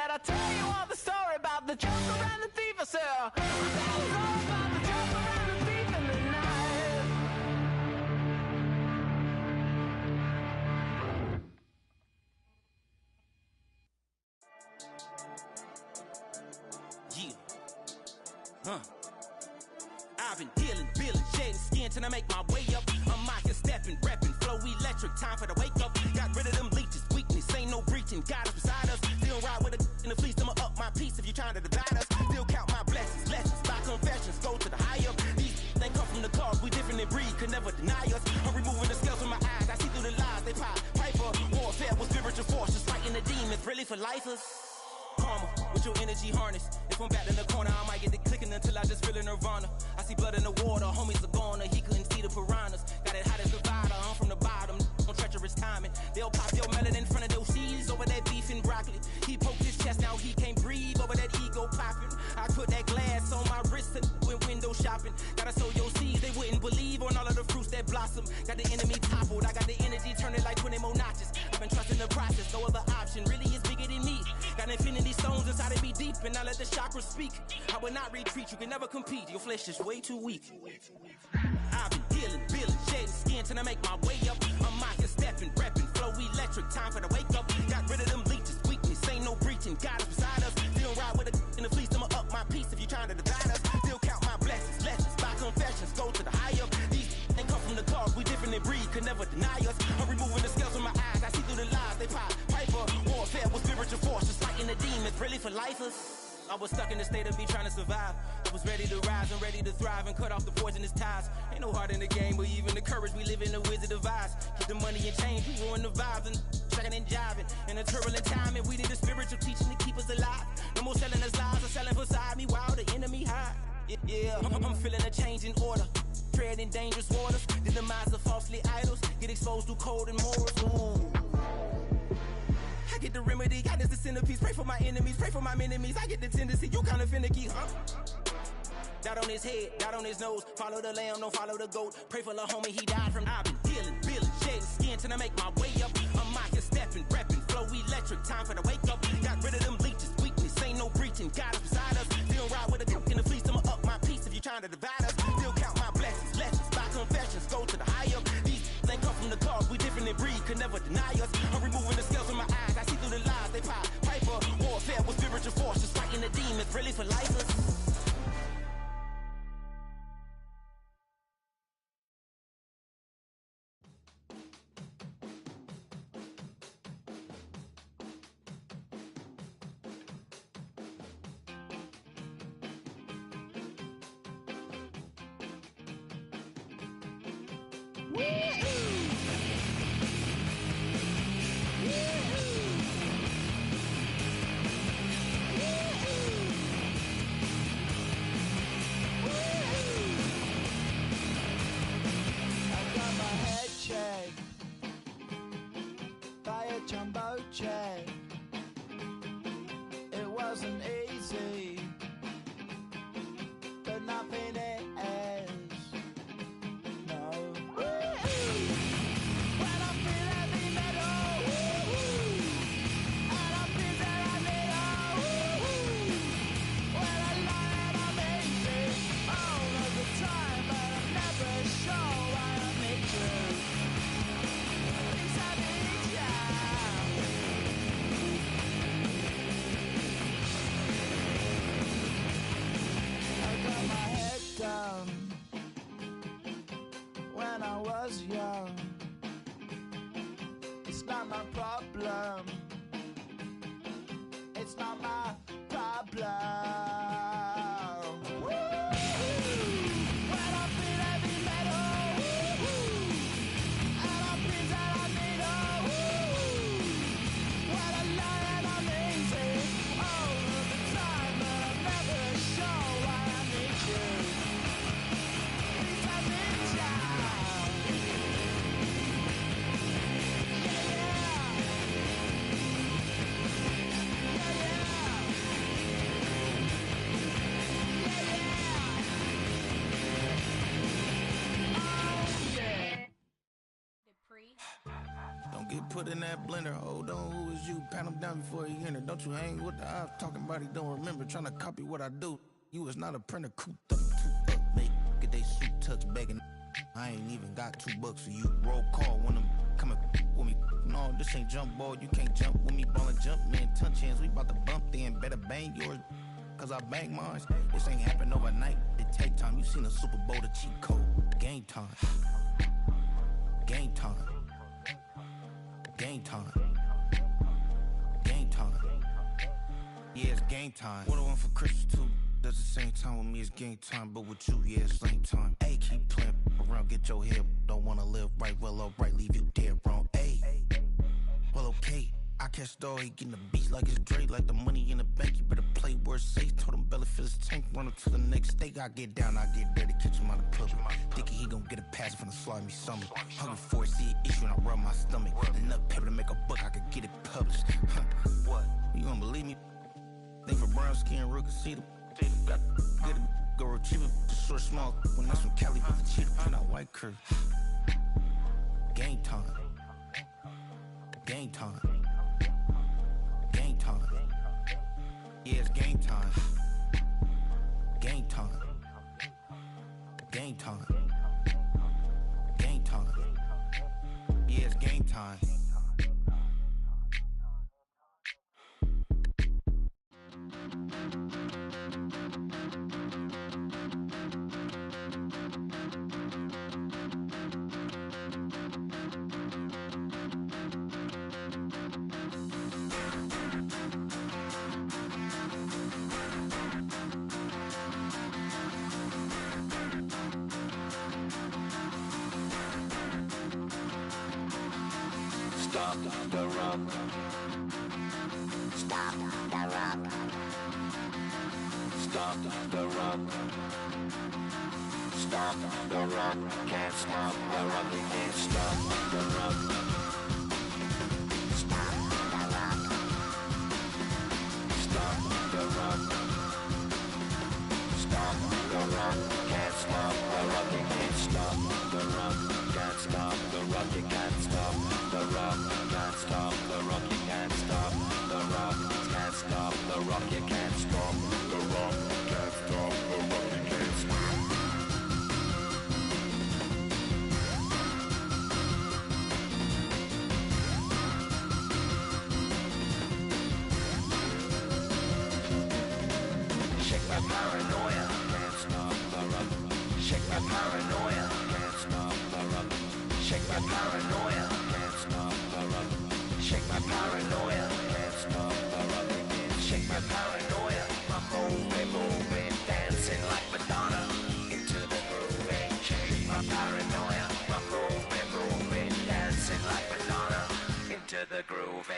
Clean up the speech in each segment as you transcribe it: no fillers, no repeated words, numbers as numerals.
said, I'll tell you all the story about the joker and the thief. I said, I'll tell you all about the joker and the thief in the night. Yeah. I've been dealing, shedding skin till I make my way up. I'm out here stepping, repping, flow electric, time for the wake up. Got rid of them leeches, weakness, ain't no breaching. God is beside us, still ride with a in the fleece. I'ma up my piece if you trying to divide us. Still count my blessings, lessons, by confessions, go to the high up. These they come from the cause, we different in breed, could never deny us. I'm removing the scales from my eyes, I see through the lies, they pop. Piper, warfare with spiritual force, just fighting the demons, really for lifers. Karma, with your energy harness. If I'm back in the corner, I might get it clicking until I just feel a nirvana. I see blood in the water, homies are gone, he couldn't see the piranhas. Got it hot as Nevada, I'm from the bottom, on treacherous timing. They'll pop your melon in front of those seeds over that beef and broccoli. He poked his chest, now he can't breathe over that ego popping. I put that glass on my wrist and went window shopping. Gotta sow your seeds, they wouldn't believe on all of the fruits that blossom. Got the enemy toppled, I got the energy turning like 20 more notches. I've been trusting the process, no other option really is bigger than me. Got infinity stones inside of me deep, and I let the chakras speak. I will not retreat, you can never compete, your flesh is way too weak. I've been dealing, shedding skin till I make my way up. I'm out here stepping, repping, flow electric, time for the wake up. Got rid of them leeches, weakness, ain't no breaching. God is beside us, still ride with a in the fleece. I'ma up my piece if you trying to divide us. Still count my blessings, lessons, by confessions, go to the high up. These ain't come from the cause, we different in breed, could never deny us. I'm removing the scales from my eyes, I see through the lies, they pop. Piper, warfare with spiritual force, just fighting the demons, really for lifers. I was stuck in the state of me trying to survive. I was ready to rise and ready to thrive and cut off the poisonous ties. Ain't no heart in the game, but even the courage we live in the wizard of Oz. Get the money and change, we ruin the vibes and checking and jiving. In a turbulent time, and we need a spiritual teaching to keep us alive. No more selling us lies or selling beside me while the enemy hide. Yeah, I'm feeling a change in order. Treading dangerous waters, the demise of falsely idols. Get exposed through code and morals. Ooh. I get the remedy, God is the centerpiece. Pray for my enemies, pray for my enemies. I get the tendency, you kinda finicky, huh? Dot on his head, dot on his nose. Follow the lamb, don't follow the goat. Pray for the homie, he died from. I've been dealing, shedding skin till I make my way up. I'm out here stepping, repping, flow electric, time for the wake up. Got rid of them leeches, weakness, ain't no breaching. God is beside us, still ride with a cook in the fleece. I'ma up my piece if you trying to divide us. Still count my blessings, lessons, by confessions, go to the high up. These ain't come from the cause, we different in breed, could never deny us. I'm removing the scales from my eyes, I see through the lies, they pop. Piper, warfare with spiritual force, just fighting the demons, really for lifers. Jumbo jet. It wasn't easy, but nothing is. No. When I feel heavy metal, and I feel that I need when I lie and I'm easy all of the time, but I'm never sure why I need you. Please I need ya. put in that blender. Hold on, who is you? Pat him down before he enter. Don't you hang with the ops talking about he don't remember. Trying to copy what I do. You was not a printer, cooped up, toot up, make get they suit tucks begging. I ain't even got $2 for you. Roll call when I'm coming with me. No, this ain't jump ball. You can't jump with me. Ballin' jump, man. Touch hands. We bout to bump then. Better bang yours, cause I bang mine. This ain't happen overnight. It take time. You seen a Super Bowl, the cheat code. Game time. Game time. Game time. Game time. Yeah, it's game time. What I want for Christmas too. Does the same time with me, it's game time. But with you, yeah, it's same time. Hey, keep playing around, get your head. Don't wanna live right, well, alright, leave you dead wrong. Hey, well, okay. I catch the dog, he getting the beats like it's Dre, like the money in the bank. You better play where it's safe. Told him Bella fill his tank, run him to the next state. I get down, I get dirty, catch him out of public. Thinking he gon' get a pass from the slimy summer. Hungry for it, see an issue and I rub my stomach. Enough paper to make a book, I could get it published. What? You gonna believe me? Think for brown skin, real can see the got good go retrieve it, short small. When that's from Cali, but the cheetah print out white curve. Game time. Game time. Game time. Yeah, it's game time. Game time. Game time. Game time. Yeah, it's game time. Stop the rock. Stop the rock. Stop the rock. Stop the rock. Can't stop the rock. You can't stop the rock. Stop the rock. Stop the rock. Stop the rock. Can't stop the rock. You can't stop the rock. Can't stop the rock. You can't stop the rock. Can't stop the rock. You can't stop the rock. Can't stop the rock. You can't stop the rock. Can't stop the rock. You can't stop. Shake my paranoia. Can't stop the rock. Shake my paranoia. Can't stop the rock. Shake my paranoia. Can't stop the rock. Shake my paranoia. Can't stop the rock. Shake my paranoia. I'm moving, dancing like Madonna into the groove. Shake my paranoia. I'm moving, dancing like Madonna into the groove.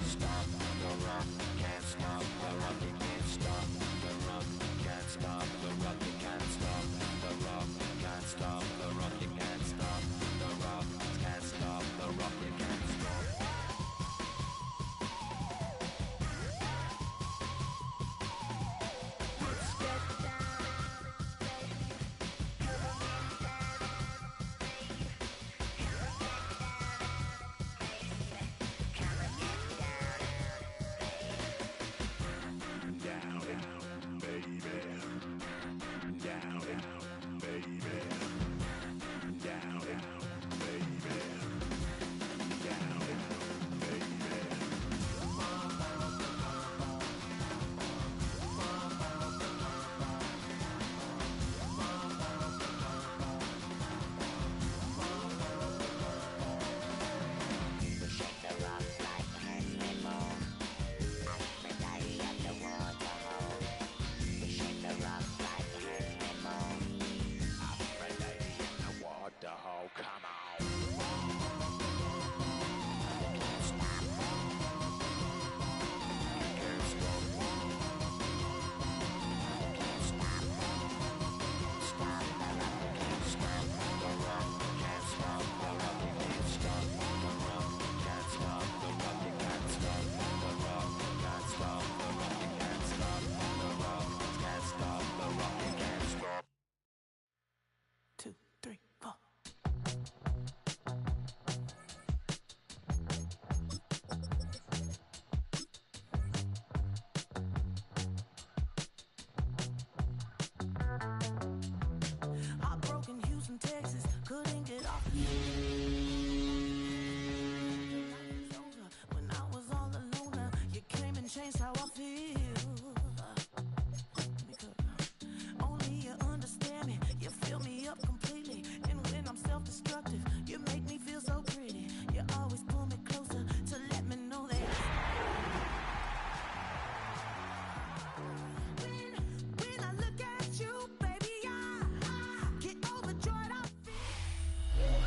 Stop the rock, can't stop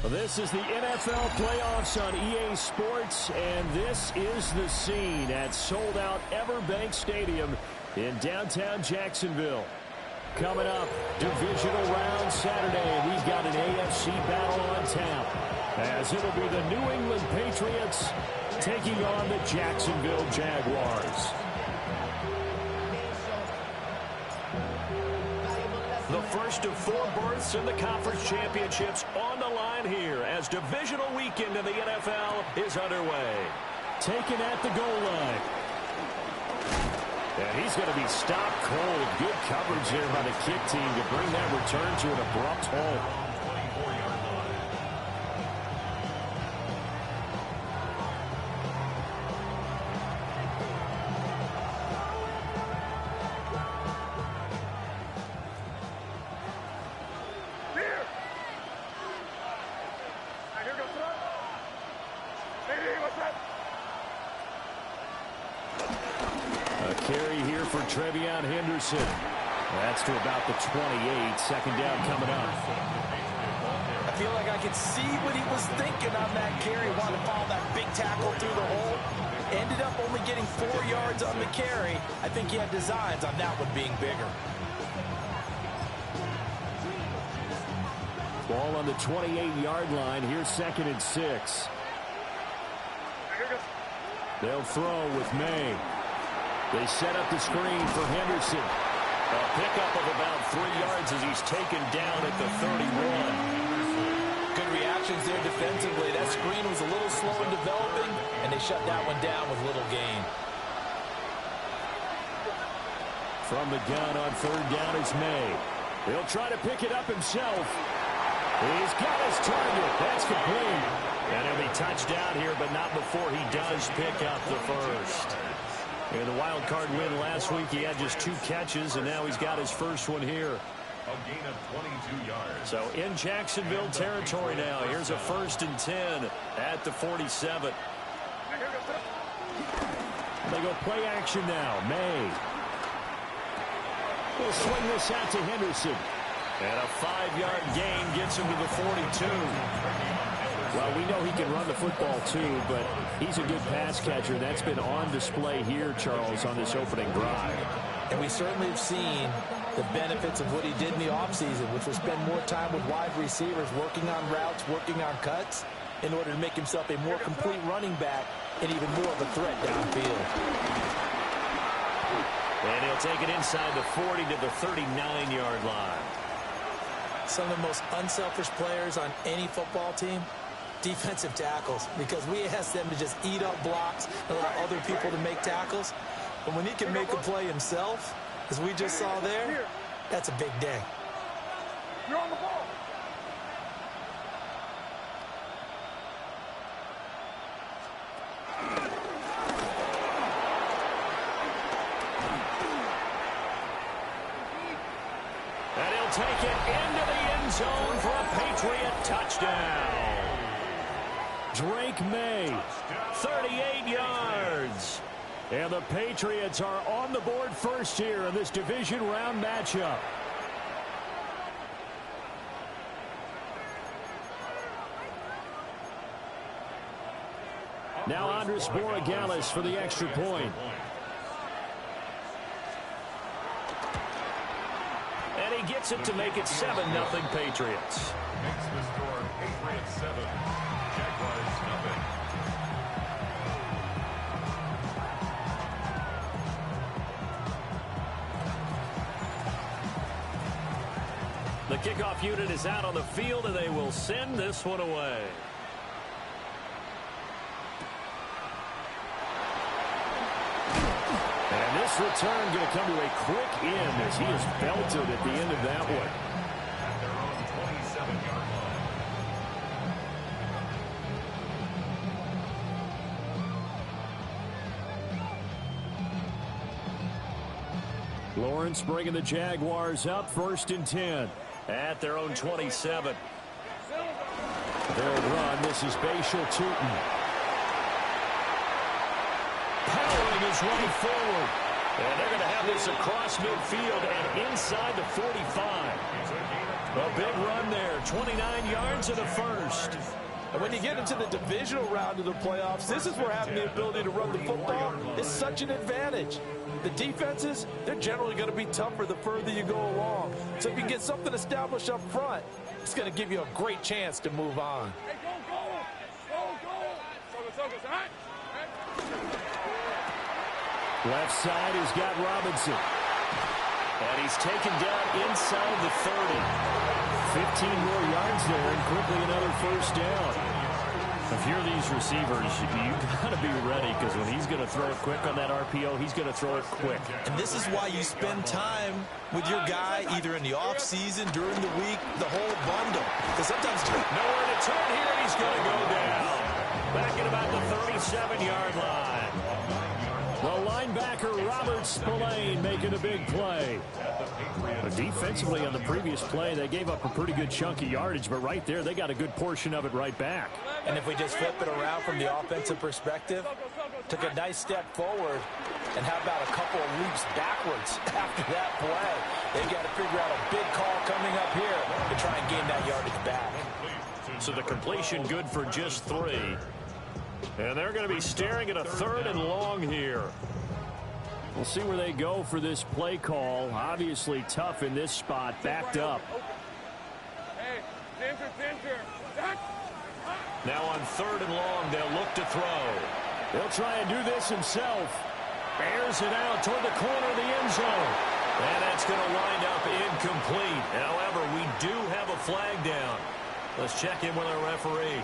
This is the NFL playoffs on EA Sports, and this is the scene at sold-out Everbank Stadium in downtown Jacksonville. Coming up, divisional round Saturday, we've got an AFC battle on tap, as it'll be the New England Patriots taking on the Jacksonville Jaguars. The first of 4 berths in the conference championships on the line here as divisional weekend in the NFL is underway. Taken at the goal line. And he's going to be stopped cold. Good coverage there by the kick team to bring that return to an abrupt halt. That's to about the 28. Second down coming up. I feel like I could see what he was thinking on that carry. Wanted to follow that big tackle through the hole. Ended up only getting 4 yards on the carry. I think he had designs on that one being bigger. Ball on the 28-yard line. Here's 2nd and 6. They'll throw with May. They set up the screen for Henderson. A pickup of about 3 yards as he's taken down at the 31. Good reactions there defensively. That screen was a little slow in developing, and they shut that one down with little gain. From the gun on 3rd down is May. He'll try to pick it up himself. He's got his target. That's complete. And he'll be touchdown here, but not before he does pick up the first. In the wild card win last week, he had just 2 catches, and now he's got his first one here. A gain of 22 yards. So in Jacksonville territory now. Here's a 1st and 10 at the 47. They go play action now. May will swing this out to Henderson. And a 5-yard gain gets him to the 42. Well, we know he can run the football, too, but he's a good pass catcher. That's been on display here, Charles, on this opening drive. And we certainly have seen the benefits of what he did in the offseason, which was spend more time with wide receivers, working on routes, working on cuts, in order to make himself a more complete running back and even more of a threat downfield. And he'll take it inside the 40 to the 39-yard line. Some of the most unselfish players on any football team, defensive tackles, because we ask them to just eat up blocks and allow other people to make tackles. But when he can make a play himself, as we just saw there, that's a big day. You're on the ball. And he'll take it into the end zone for a Patriot touchdown. Drake May, 38 yards. And the Patriots are on the board first here in this division round matchup. Now Andres Borregales for the extra point. And he gets it to make it 7-0 Patriots. Makes the score Patriots 7, Jaguars nothing. The kickoff unit is out on the field, and they will send this one away. And this return going to come to a quick end as he is belted at the end of that one. At their own 27-yard line. Lawrence bringing the Jaguars up 1st and 10 at their own 27. They'll run. This is Bashal Tootin. Powering his way forward. And they're going to have this across midfield and inside the 45. A big run there. 29 yards and a first. And when you get into the divisional round of the playoffs, this is where having the ability to run the football is such an advantage. The defenses, they're generally going to be tougher the further you go along. So if you can get something established up front, it's going to give you a great chance to move on. Left side has got Robinson. And he's taken down inside the 30. 15 more yards there and quickly another first down. If you're these receivers, you've got to be ready because when he's going to throw it quick on that RPO, he's going to throw it quick. And this is why you spend time with your guy either in the offseason, during the week, the whole bundle. Because sometimes nowhere to turn here, and he's going to go down. Back at about the 37-yard line. The linebacker, Robert Spillane, making a big play. But defensively on the previous play, they gave up a pretty good chunk of yardage, but right there, they got a good portion of it right back. And if we just flip it around from the offensive perspective, took a nice step forward, and how about a couple of leaps backwards after that play? They got to figure out a big call coming up here to try and gain that yardage back. So the completion good for just 3. And they're going to be staring at a 3rd and long here. We'll see where they go for this play call. Obviously tough in this spot, backed up. Now on 3rd and long, they'll look to throw. He'll try and do this himself. Airs it out toward the corner of the end zone. And that's going to wind up incomplete. However, we do have a flag down. Let's check in with our referee.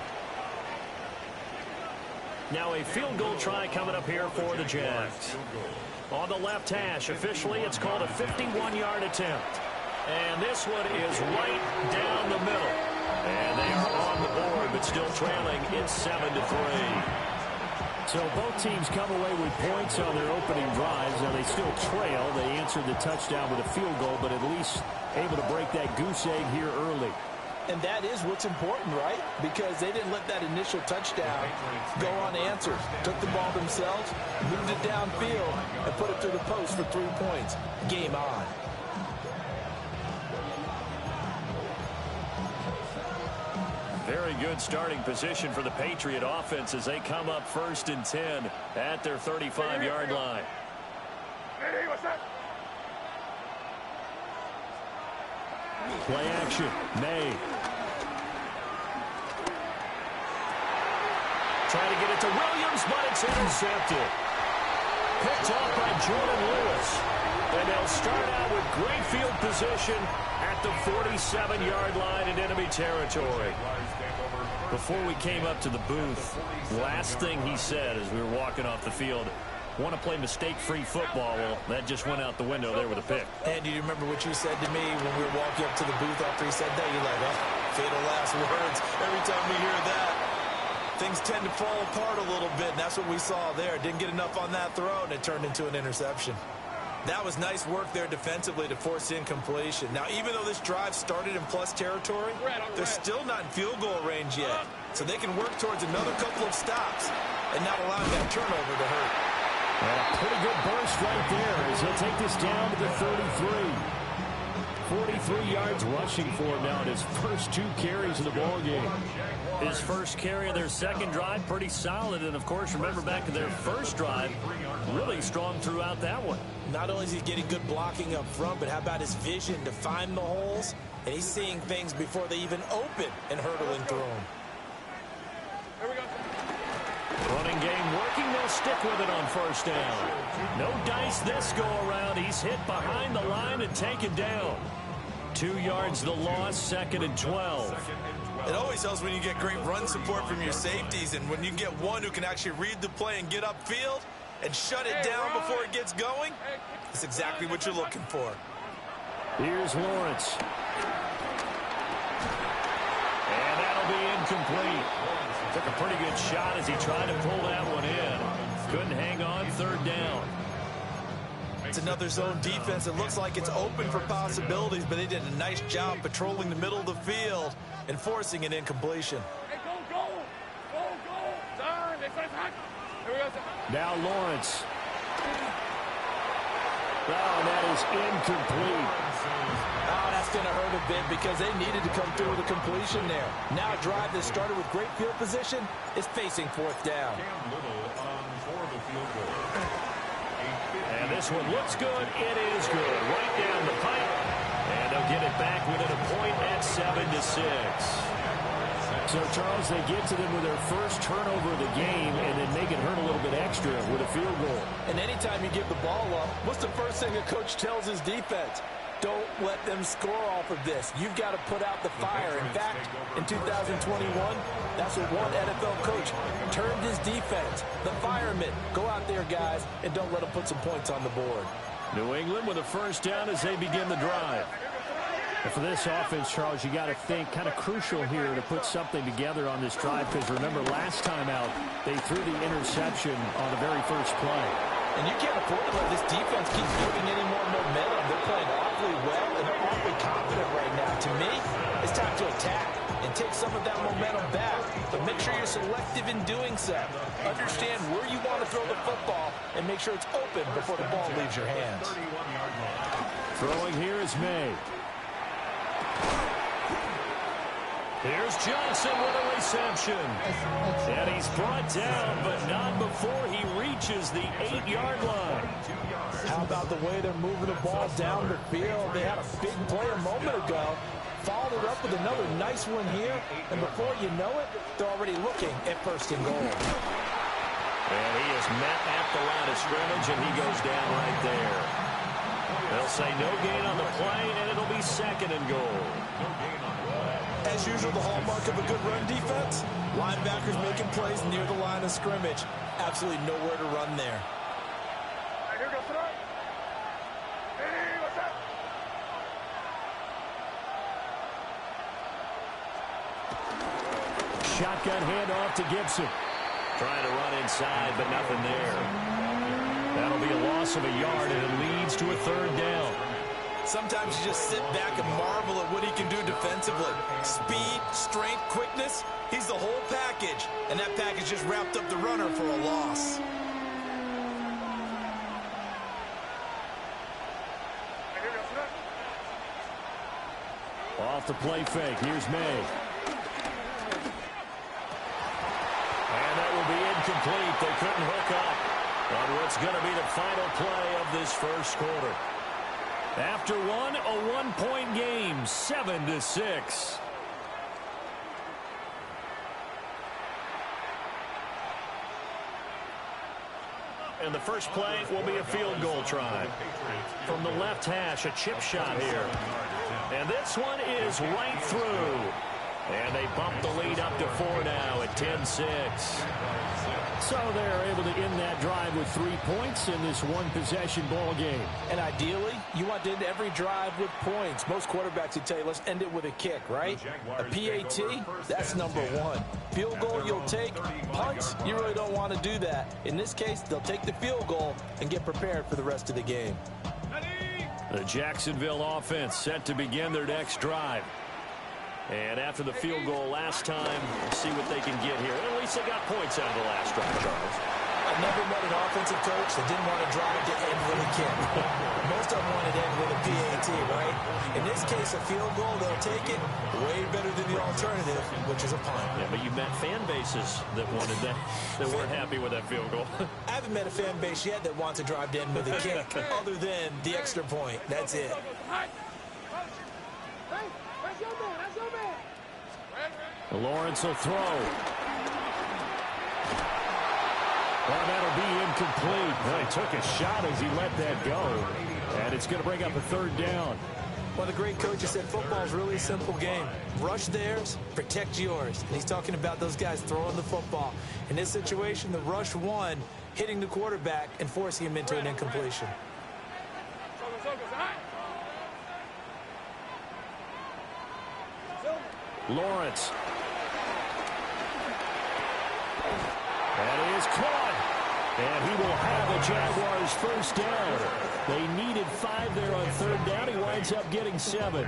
Now a field goal try coming up here for the Jags. On the left hash, officially it's called a 51-yard attempt. And this one is right down the middle. And they are on the board, but still trailing. It's 7-3. So both teams come away with points on their opening drives. Now they still trail. They answered the touchdown with a field goal, but at least able to break that goose egg here early. And that is what's important, right? Because they didn't let that initial touchdown go unanswered. Took the ball themselves, moved it downfield, and put it to the post for 3 points. Game on. Very good starting position for the Patriot offense as they come up 1st and 10 at their 35-yard line. Play action. May. Trying to get it to Williams, but it's intercepted. Picked off by Jordan Lewis. And they'll start out with great field position at the 47-yard line in enemy territory. Before we came up to the booth, last thing he said as we were walking off the field, want to play mistake-free football. Well, that just went out the window there with a pick. And do you remember what you said to me when we were walking up to the booth after he said that? You're like, oh, fatal last words. Every time we hear that, things tend to fall apart a little bit, and that's what we saw there. Didn't get enough on that throw, and it turned into an interception. That was nice work there defensively to force incompletion. Now, even though this drive started in plus territory, they're still not in field goal range yet. So they can work towards another couple of stops and not allow that turnover to hurt. And a pretty good burst right there as he'll take this down to the 33. 43 yards rushing for him now in his first 2 carries of the ball game. His first carry of their second drive, pretty solid. And, of course, remember back to their first drive, really strong throughout that one. Not only is he getting good blocking up front, but how about his vision to find the holes? And he's seeing things before they even open and hurdling through them. Running game working. They'll stick with it on first down. No dice this go around. He's hit behind the line and taken down. 2 yards the loss, 2nd and 12. It always helps when you get great run support from your safeties, and when you get one who can actually read the play and get upfield and shut it down before it gets going, it's exactly what you're looking for. Here's Lawrence. And that'll be incomplete. Took a pretty good shot as he tried to pull that one in. Couldn't hang on, 3rd down. It's another zone defense. It looks like it's open for possibilities, but they did a nice job patrolling the middle of the field and forcing an incompletion. Now Lawrence. Oh, that is incomplete. Oh, that's That's going to hurt a bit because they needed to come through with a completion there. Now a drive that started with great field position is facing fourth down. And this one looks good. It is good. Right down the pipe. And they'll get it back within a point at 7-6. So, Charles, they get to them with their first turnover of the game and then make it hurt a little bit extra with a field goal. And anytime you give the ball up, what's the first thing a coach tells his defense? Don't let them score off of this. You've got to put out the fire. In fact, in 2021, that's what one NFL coach turned his defense. The firemen. Go out there, guys, and don't let them put some points on the board. New England with a first down as they begin the drive. And for this offense, Charles, you got to think kind of crucial here to put something together on this drive because remember last time out they threw the interception on the very first play. And you can't afford to let this defense keep giving any more momentum. They're playing awfully well and they're awfully confident right now. To me, it's time to attack and take some of that momentum back. But make sure you're selective in doing so. Understand where you want to throw the football and make sure it's open before the ball leaves your hands. Throwing here is May. Here's Johnson with a reception. And he's brought down, but not before he reaches the 8-yard line. How about the way they're moving the ball down the field? They had a big play a moment ago. Followed it up with another nice one here. And before you know it, they're already looking at first and goal. And he is met at the line of scrimmage, and he goes down right there. They'll say no gain on the play, and it'll be second and goal. As usual, the hallmark of a good run defense, linebackers making plays near the line of scrimmage. Absolutely nowhere to run there. Shotgun handoff to Gibson. Trying to run inside, but nothing there. That'll be a loss of a yard, and it leads to a third down. Sometimes you just sit back and marvel at what he can do defensively. Speed, strength, quickness, he's the whole package. And that package just wrapped up the runner for a loss. Off the play fake, here's May. And that will be incomplete. They couldn't hook up on what's going to be the final play of this first quarter. After one, a one-point game, 7-6. And the first play will be a field goal try. From the left hash, a chip shot here. And this one is right through. And they bump the lead up to 4 now at 10-6. So they're able to end that drive with 3 points in this one-possession ball game. And ideally, you want to end every drive with points. Most quarterbacks would tell you, let's end it with a kick, right? A PAT, that's number one. Field goal you'll take. Punts, you really don't want to do that. In this case, they'll take the field goal and get prepared for the rest of the game. The Jacksonville offense set to begin their next drive. And after the field goal last time, see what they can get here. And at least they got points out of the last drive, Charles. I've never met an offensive coach that didn't want to drive to end with a kick. Most of them wanted to end with a PAT, right? In this case, a field goal, they'll take it way better than the alternative, which is a punt. Yeah, but you met fan bases that wanted that, that weren't happy with that field goal. I haven't met a fan base yet that wants to drive to end with a kick, other than the extra point. That's it. Lawrence will throw. Well, that'll be incomplete. Well, he took a shot as he let that go. And it's going to bring up a third down. Well, the great coach has said football is really a simple game. Rush theirs, protect yours. And he's talking about those guys throwing the football. In this situation, the rush won, hitting the quarterback and forcing him into an incompletion. Lawrence. That is caught. And he will have the Jaguars first down. They needed 5 there on third down. He winds up getting 7.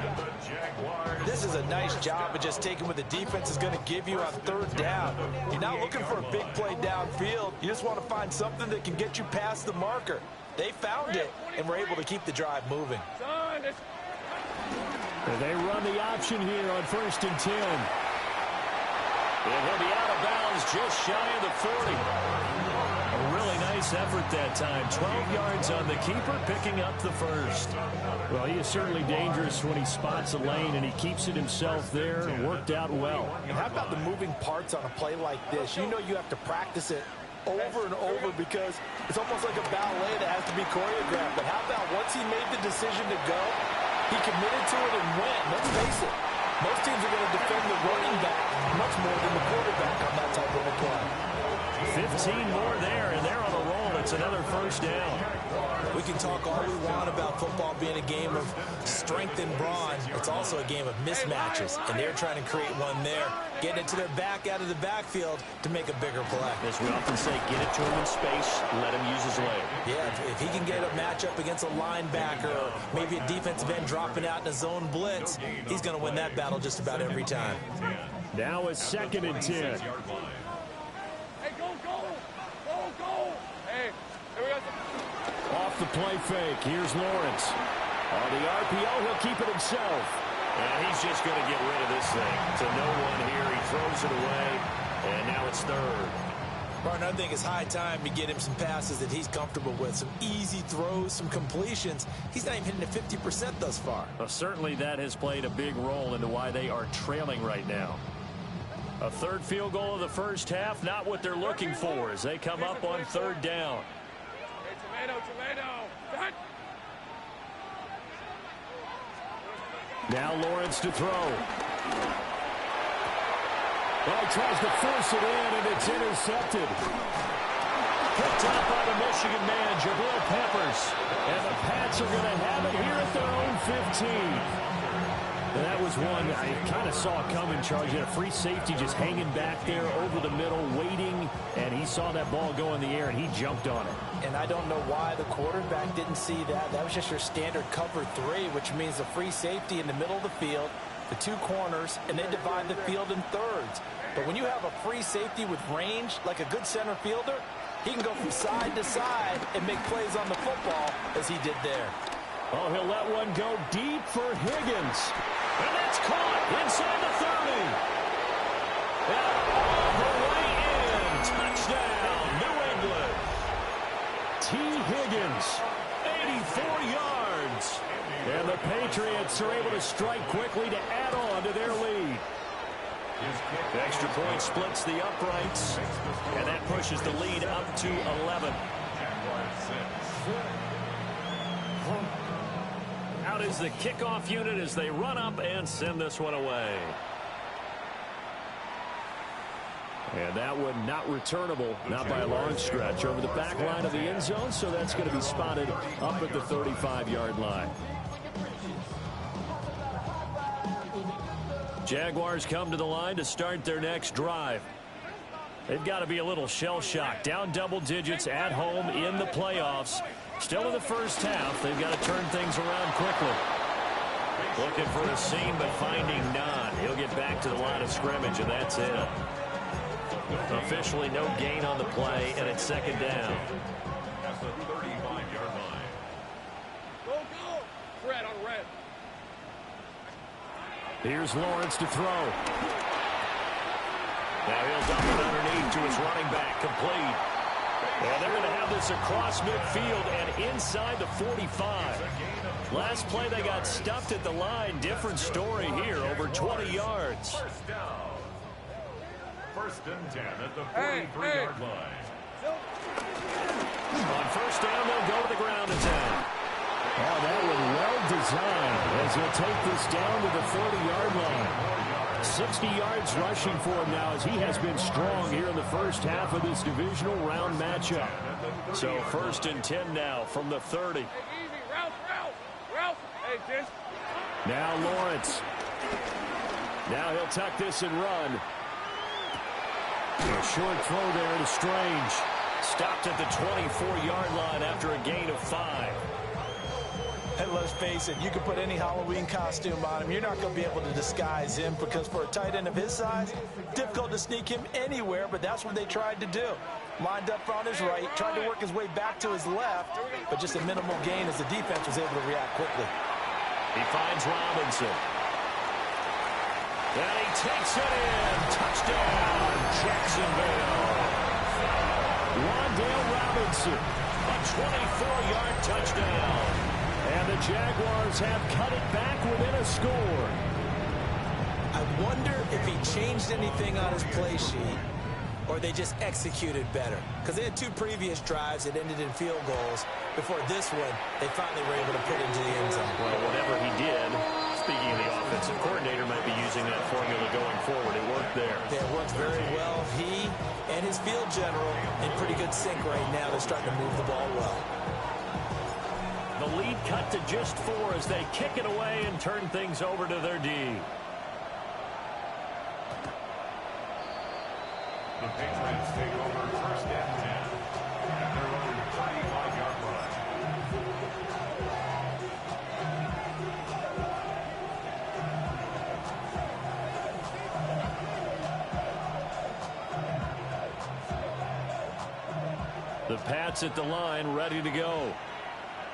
This is a nice job of just taking what the defense is going to give you on third down. You're not looking for a big play downfield. You just want to find something that can get you past the marker. They found it and were able to keep the drive moving. They run the option here on 1st and 10. And he'll be out of bounds just shy of the 40. A really nice effort that time. 12 yards on the keeper, picking up the first. Well, he is certainly dangerous when he spots a lane, and he keeps it himself there. Worked out well. And how about the moving parts on a play like this? You know you have to practice it over and over because it's almost like a ballet that has to be choreographed. But how about once he made the decision to go, he committed to it and went. Let's face it, most teams are going to defend the running back much more than the quarterback on that type of a play. 15 more there, and they're on a roll. It's another first down. We can talk all we want about football being a game of strength and brawn. It's also a game of mismatches, and they're trying to create one there, getting it to their back out of the backfield to make a bigger play. As we often say, get it to him in space, let him use his leg. Yeah, if he can get a matchup against a linebacker or maybe a defensive end dropping out in a zone blitz, he's going to win that battle just about every time. Now it's 2nd and 10. Off the play fake, here's Lawrence. On the RPO, he'll keep it himself. And he's just going to get rid of this thing. To no one here, he throws it away, and now it's 3rd. Martin, I think it's high time to get him some passes that he's comfortable with. Some easy throws, some completions. He's not even hitting at 50% thus far. Well, certainly that has played a big role into why they are trailing right now. A 3rd field goal of the first half, not what they're looking for as they come up on 3rd down. Now Lawrence to throw. Well, he tries to force it in, and it's intercepted. Picked up by the Michigan man, Jabril Peppers. And the Pats are going to have it here at their own 15. And that was one I kind of saw coming, Charles. You had a free safety just hanging back there over the middle, waiting, and he saw that ball go in the air, and he jumped on it. And I don't know why the quarterback didn't see that. That was just your standard cover 3, which means a free safety in the middle of the field, the 2 corners, and they divide the field in thirds. But when you have a free safety with range, like a good center fielder, he can go from side to side and make plays on the football as he did there. Oh, he'll let one go deep for Higgins. And that's caught inside the 30. And all the way in. Touchdown, New England. T. Higgins, 84 yards. And the Patriots are able to strike quickly to add on to their lead. The extra point splits the uprights, and that pushes the lead up to 11. Out is the kickoff unit as they run up and send this one away. And that one not returnable, not by a long stretch, over the back line of the end zone, so that's going to be spotted up at the 35-yard line. Jaguars come to the line to start their next drive. They've got to be a little shell-shocked. Down double digits at home in the playoffs. Still in the first half. They've got to turn things around quickly. Looking for a seam, but finding none. He'll get back to the line of scrimmage, and that's it. Officially no gain on the play, and it's 2nd down. That's the 35-yard line. Go! Red on red. Here's Lawrence to throw. Now he'll dump it underneath to his running back, complete. And they're going to have this across midfield and inside the 45. Last play they got stuffed at the line. Different story here, over 20 yards. First down. 1st and 10 at the 43-yard line. On 1st down, they'll go to the ground attack. Oh, that one well designed as he'll take this down to the 40-yard line. 60 yards rushing for him now as he has been strong here in the first half of this divisional round matchup. So 1st and 10 now from the 30. Hey, easy. Route. Hey, just. Now Lawrence. Now he'll tuck this and run. A short throw there to Strange. Stopped at the 24-yard line after a gain of 5. And let's face it, you can put any Halloween costume on him. You're not going to be able to disguise him because for a tight end of his size, difficult to sneak him anywhere, but that's what they tried to do. Lined up on his right, tried to work his way back to his left, but just a minimal gain as the defense was able to react quickly. He finds Robinson. And he takes it in. Touchdown, Jacksonville. Wandale Robinson, a 24-yard touchdown. And the Jaguars have cut it back within a score. I wonder if he changed anything on his play sheet or they just executed better. Because they had 2 previous drives that ended in field goals. Before this one, they finally were able to put it into the end zone. Well, whatever he did, speaking of the offensive coordinator, might be using that formula going forward. It worked there. Yeah, it works very well. He and his field general in pretty good sync right now. They're starting to move the ball well. The lead cut to just 4 as they kick it away and turn things over to their D. The Patriots take over first and 10 at their own 35-yard line. The Pats at the line, ready to go.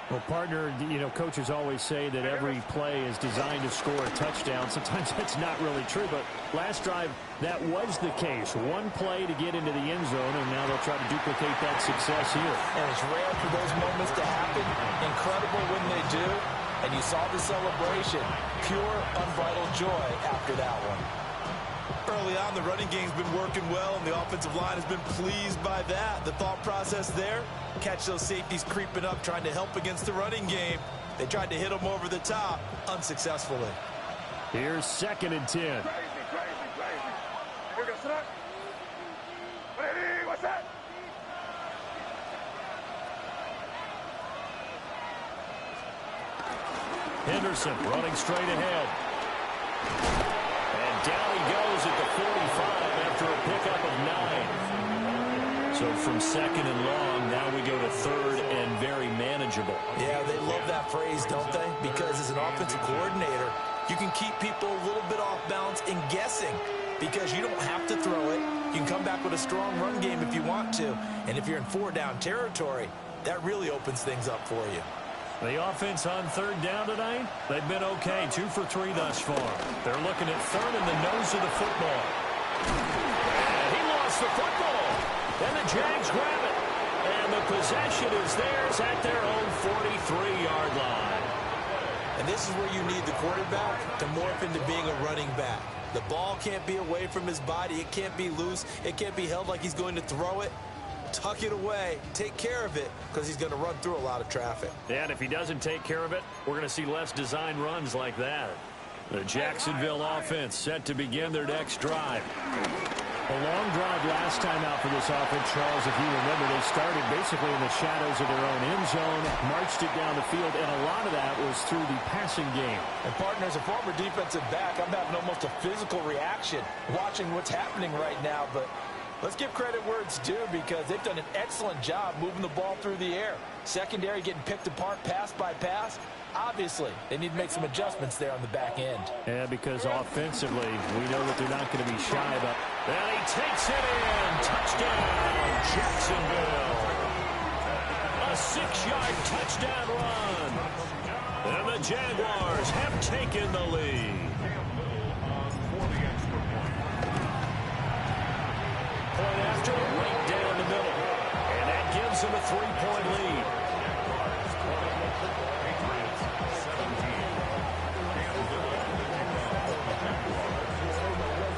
Well, partner, you know, coaches always say that every play is designed to score a touchdown. Sometimes that's not really true, but last drive, that was the case. One play to get into the end zone, and now they'll try to duplicate that success here. And it's rare for those moments to happen. Incredible when they do. And you saw the celebration. Pure, unbridled joy after that one. Early on, the running game's been working well, and the offensive line has been pleased by that. The thought process there, catch those safeties creeping up, trying to help against the running game. They tried to hit them over the top, unsuccessfully. Here's 2nd and 10. Crazy. We're going to sit up. Ready? What's that? Henderson running straight ahead. And down he goes at the 45 after a pickup of 9. So from 2nd and long, now we go to 3rd and very manageable. Yeah, they love that phrase, don't they? Because as an offensive coordinator, you can keep people a little bit off balance and guessing because you don't have to throw it. You can come back with a strong run game if you want to. And if you're in 4-down territory, that really opens things up for you. The offense on 3rd down tonight, they've been okay. 2 for 3 thus far. They're looking at 3rd in the nose of the football. And he lost the football. And the Jags grab it. And the possession is theirs at their own 43-yard line. And this is where you need the quarterback to morph into being a running back. The ball can't be away from his body. It can't be loose. It can't be held like he's going to throw it. Tuck it away. Take care of it because he's going to run through a lot of traffic. Yeah, and if he doesn't take care of it, we're going to see less design runs like that. The Jacksonville offense set to begin their next drive. A long drive last time out for this offense, Charles. If you remember, they started basically in the shadows of their own end zone, marched it down the field, and a lot of that was through the passing game. And, partner, as a former defensive back, I'm having almost a physical reaction watching what's happening right now. But let's give credit where it's due because they've done an excellent job moving the ball through the air. Secondary getting picked apart pass by pass. Obviously, they need to make some adjustments there on the back end. Yeah, because offensively, we know that they're not going to be shy about. And he takes it in. Touchdown, Jacksonville. A 6-yard touchdown run. And the Jaguars have taken the lead. Point after, right down the middle. And that gives them a 3-point lead.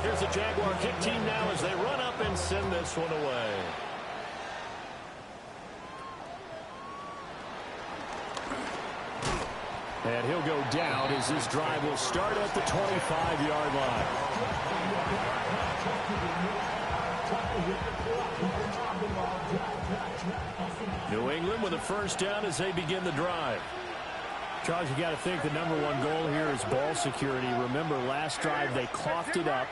Here's the Jaguar kick team now as they run up and send this one away. And he'll go down as this drive will start at the 25-yard line. New England with a first down as they begin the drive. Charles, you got to think the number one goal here is ball security. Remember, last drive they coughed it up,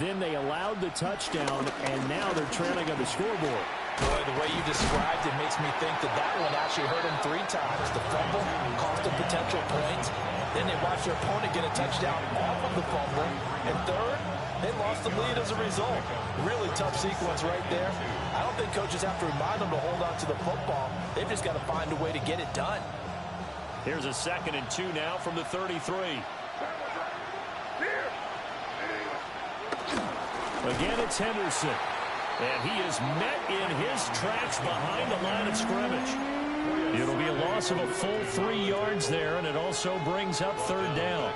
then they allowed the touchdown, and now they're trailing on the scoreboard. Boy, the way you described it makes me think that that one actually hurt them 3 times. The fumble cost them potential points. Then they watched their opponent get a touchdown off of the fumble. And third, they lost the lead as a result. Really tough sequence right there. I don't think coaches have to remind them to hold on to the football. They've just got to find a way to get it done. Here's a 2nd and 2 now from the 33. Again, it's Henderson. And he is met in his tracks behind the line of scrimmage. It'll be a loss of a full 3 yards there, and it also brings up third down.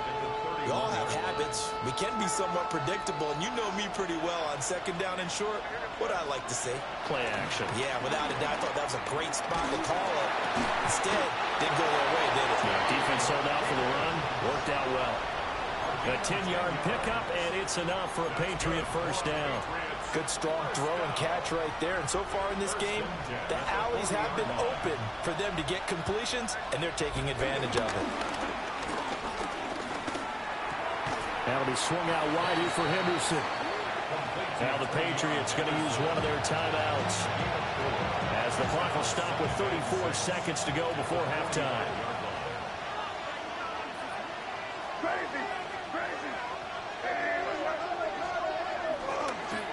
We all have habits. We can be somewhat predictable, and you know me pretty well on second down and short. What I like to say? Play action. Yeah, without a doubt, I thought that was a great spot to call it. Instead, didn't go their way, did it? Yeah, defense sold out for the run. Worked out well. A 10-yard pickup, and it's enough for a Patriot first down. Good, strong throw and catch right there. And so far in this game, the alleys have been open for them to get completions, and they're taking advantage of it. That'll be swung out wide here for Henderson. Now the Patriots going to use one of their timeouts, as the clock will stop with 34 seconds to go before halftime.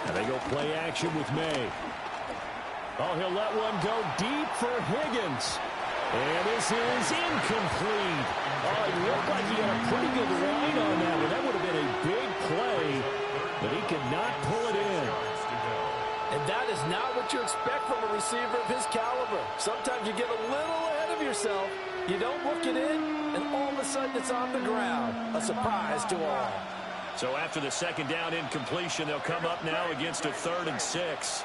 And they go play action with May. Oh, he'll let one go deep for Higgins. And this is incomplete. Oh, it looked like he had a pretty good line on that one. That would have been a big play, but he could not pull it in. And that is not what you expect from a receiver of his caliber. Sometimes you get a little ahead of yourself. You don't look it in, and all of a sudden it's on the ground. A surprise to all. So after the second down incompletion, they'll come up now against a 3rd and 6.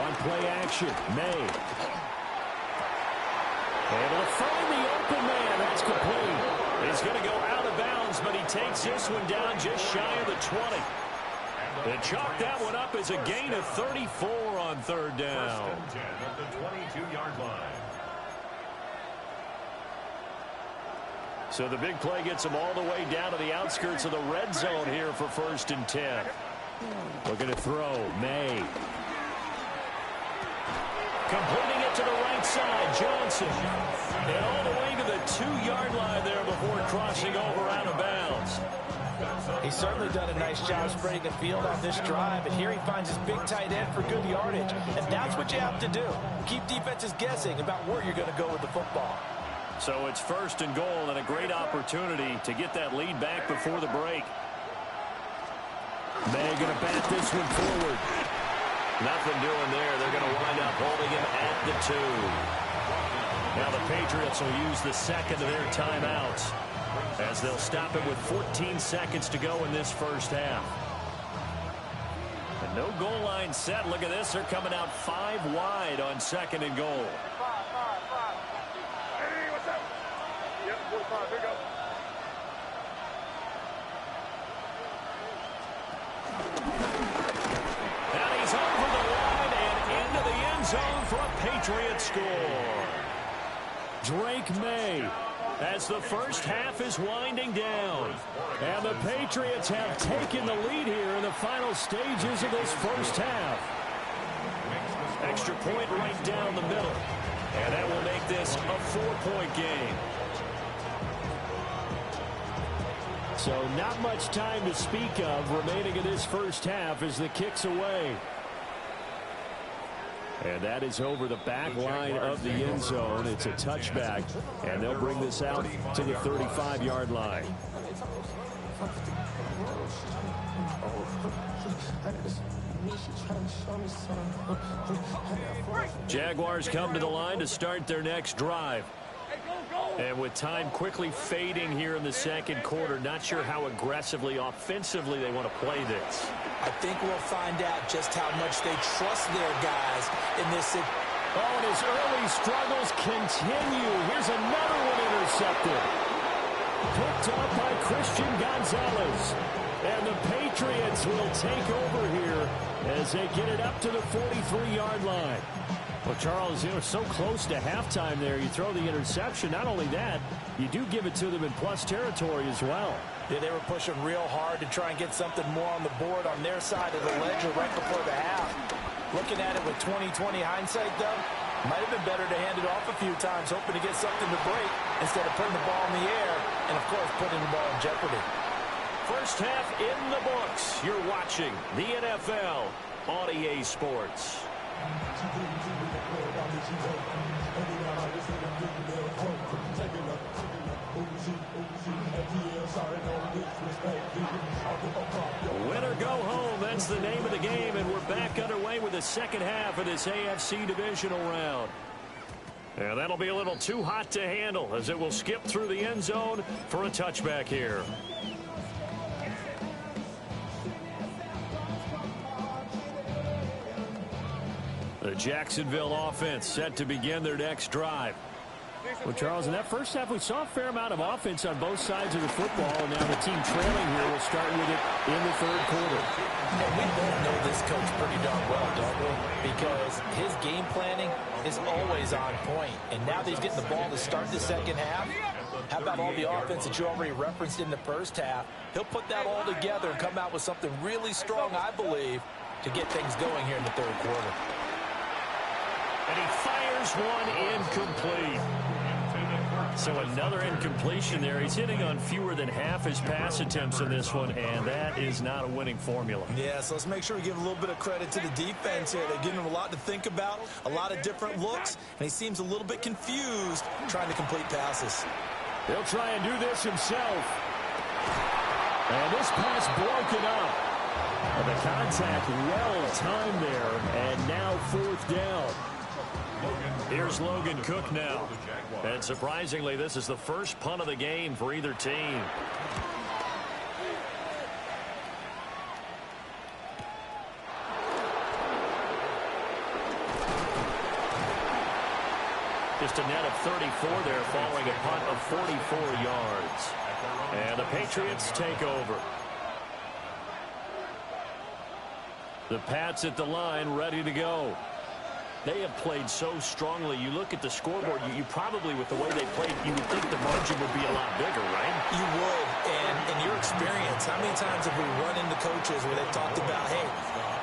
On play action, May. Able to find the open man. That's complete. He's going to go out of bounds, but he takes this one down just shy of the 20. And chalk that one up as a gain of 34 on 3rd down. First and 10 at the 22-yard line. So the big play gets them all the way down to the outskirts of the red zone here for 1st and 10. Looking to throw, May. Completing it to the right side, Johnson. And all the way to the 2-yard line there before crossing over out of bounds. He's certainly done a nice job spreading the field on this drive, and here he finds his big tight end for good yardage. And that's what you have to do. Keep defenses guessing about where you're going to go with the football. So it's 1st and goal, and a great opportunity to get that lead back before the break. May going to bat this one forward. Nothing doing there. They're going to wind up holding him at the 2. Now the Patriots will use the second of their timeouts, as they'll stop it with 14 seconds to go in this first half. And no goal line set. Look at this. They're coming out 5 wide on 2nd and goal. Hey, what's up? Yep, 45, here we go. And he's over the line and into the end zone for a Patriot score. Drake May, as the first half is winding down. And the Patriots have taken the lead here in the final stages of this first half. Extra point right down the middle. And that will make this a 4-point game. So not much time to speak of remaining in this first half as the kick's away. And that is over the back line of the end zone. It's a touchback, and they'll bring this out to the 35-yard line. Jaguars come to the line to start their next drive. And with time quickly fading here in the second quarter, not sure how aggressively, offensively they want to play this. I think we'll find out just how much they trust their guys in this. Oh, and his early struggles continue. Here's another one intercepted. Picked up by Christian Gonzalez. And the Patriots will take over here as they get it up to the 43-yard line. Well, Charles, you know, so close to halftime there. You throw the interception. Not only that, you do give it to them in plus territory as well. Yeah, they were pushing real hard to try and get something more on the board on their side of the ledger right before the half. Looking at it with 20/20 hindsight, though, might have been better to hand it off a few times, hoping to get something to break instead of putting the ball in the air and, of course, putting the ball in jeopardy. First half in the books. You're watching the NFL on EA Sports. Win or go home, that's the name of the game, and we're back underway with the second half of this AFC divisional round. And that'll be a little too hot to handle as it will skip through the end zone for a touchback here. The Jacksonville offense set to begin their next drive. Well, Charles, in that first half, we saw a fair amount of offense on both sides of the football, and now the team trailing here will start with it in the third quarter. And we both know this coach pretty darn well, don't we? Because his game planning is always on point. And now that he's getting the ball to start the second half, how about all the offense that you already referenced in the first half? He'll put that all together and come out with something really strong, I believe, to get things going here in the third quarter. And he fires one incomplete. So another incompletion there. He's hitting on fewer than half his pass attempts in this one, and that is not a winning formula. Yeah, so let's make sure we give a little bit of credit to the defense here. They're giving him a lot to think about, a lot of different looks, and he seems a little bit confused trying to complete passes. He'll try and do this himself. And this pass broken up. And the contact well timed there, and now fourth down. Here's Logan Cook now. And surprisingly, this is the first punt of the game for either team. Just a net of 34 there following a punt of 44 yards. And the Patriots take over. The Pats at the line ready to go. They have played so strongly. You look at the scoreboard, you probably, with the way they played, you would think the margin would be a lot bigger, right? You would. And in your experience, how many times have we run into coaches where they've talked about, hey,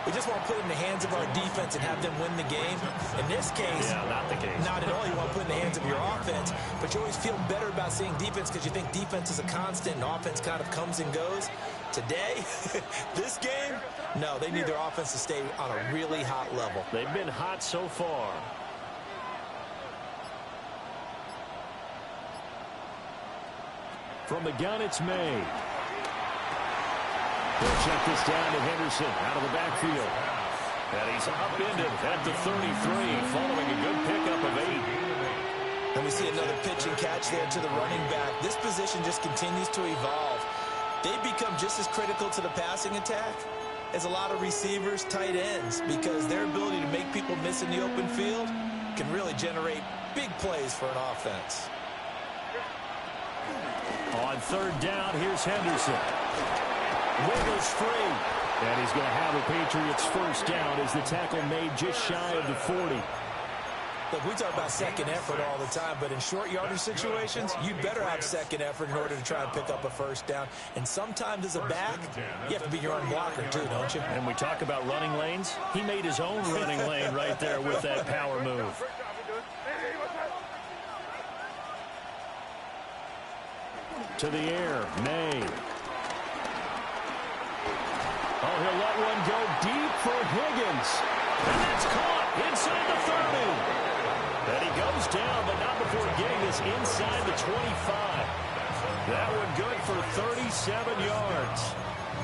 we just want to put it in the hands of our defense and have them win the game? In this case, yeah, not the case. Not at all. You want to put it in the hands of your offense, but you always feel better about seeing defense because you think defense is a constant and offense kind of comes and goes. Today, this game, no, they need their offense to stay on a really hot level. They've been hot so far. From the gun, it's May. He'll check this down to Henderson out of the backfield. And he's upended at the 33 following a good pickup of 8. And we see another pitch and catch there to the running back. This position just continues to evolve. They've become just as critical to the passing attack as a lot of receivers, tight ends, because their ability to make people miss in the open field can really generate big plays for an offense. On third down, here's Henderson. Wiggles free. And he's going to have a Patriots first down as the tackle made just shy of the 40. Look, we talk about second effort all the time, but in short yardage situations, you'd better have second effort in order to try and pick up a first down. And sometimes as a back, you have to be your own blocker too, don't you? And we talk about running lanes. He made his own running lane right there with that power move. To the air, May. Oh, he'll let one go deep for Higgins. And that's caught inside the 30. And he goes down, but not before getting this inside the 25. That one good for 37 yards.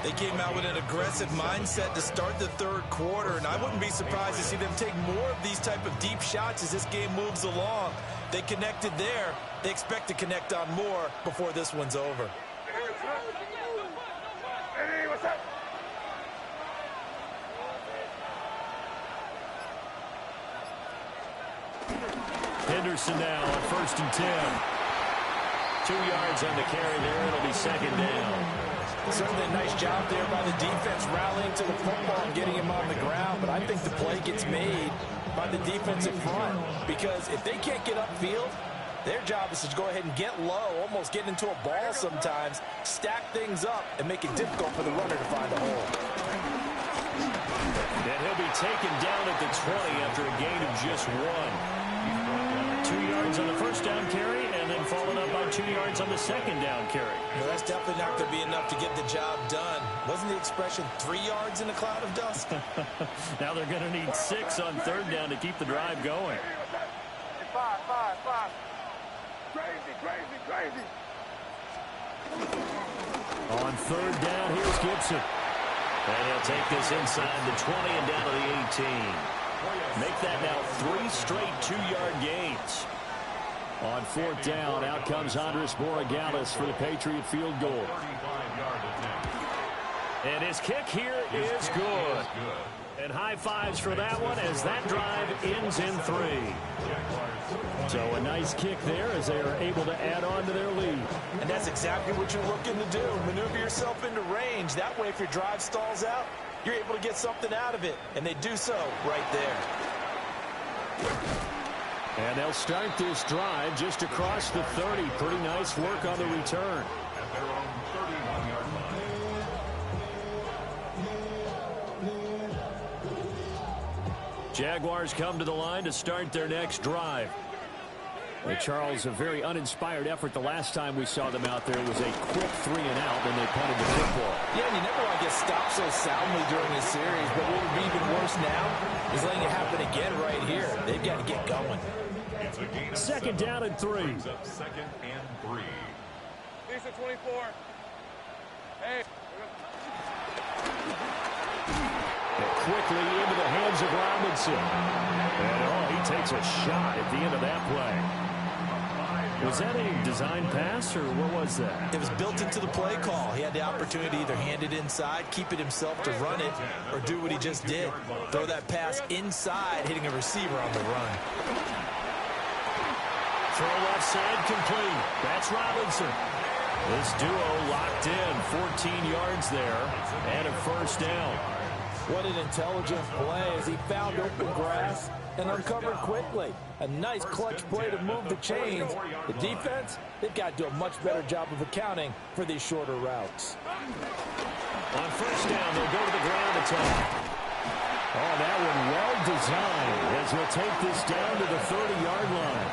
They came out with an aggressive mindset to start the third quarter, and I wouldn't be surprised to see them take more of these type of deep shots as this game moves along. They connected there. They expect to connect on more before this one's over. Hey, what's up? Henderson now on 1st and 10. 2 yards on the carry there. It'll be second down. Certainly a nice job there by the defense rallying to the football and getting him on the ground, but I think the play gets made by the defensive front because if they can't get upfield, their job is to go ahead and get low, almost get into a ball sometimes, stack things up, and make it difficult for the runner to find a hole. And he'll be taken down at the 20 after a gain of just 1. 2 yards on the first down carry, and then followed up on 2 yards on the second down carry. Well, that's definitely not going to be enough to get the job done. Wasn't the expression 3 yards in a cloud of dust? Now they're going to need 6 on third down to keep the drive going. Five. Crazy. On third down, here's Gibson. And he'll take this inside the 20 and down to the 18. Make that now 3 straight 2-yard gains. On fourth down, out comes Andres Borregales for the Patriot field goal. And his kick here is good. And high fives for that one as that drive ends in 3. So a nice kick there as they are able to add on to their lead. And that's exactly what you're looking to do. Maneuver yourself into range. That way, if your drive stalls out, you're able to get something out of it. And they do so right there. And they'll start this drive just across the 30. Pretty nice work on the return. At their own 31-yard line. Jaguars come to the line to start their next drive. Well, Charles, a very uninspired effort the last time we saw them out there. It was a quick 3 and out, and they punted the football. Yeah, and you never want to get stopped so soundly during this series, but what would be even worse now is letting it happen again right here. They've got to get going. It's a gain of 2nd down and 3. Brings up 2nd and 3. Decent 24. Hey. And quickly into the hands of Robinson. And, he takes a shot at the end of that play. Was that a design pass, or what was that? It was built into the play call. He had the opportunity to either hand it inside, keep it himself to run it, or do what he just did. Throw that pass inside, hitting a receiver on the run. Throw left side complete. That's Robinson. This duo locked in. 14 yards there and a first down. What an intelligent play as he found open grass and uncovered quickly. A nice clutch play to move the chains. The defense, they've got to do a much better job of accounting for these shorter routes. On first down, they'll go to the ground attack. Oh, that one well designed as he'll take this down to the 30-yard line.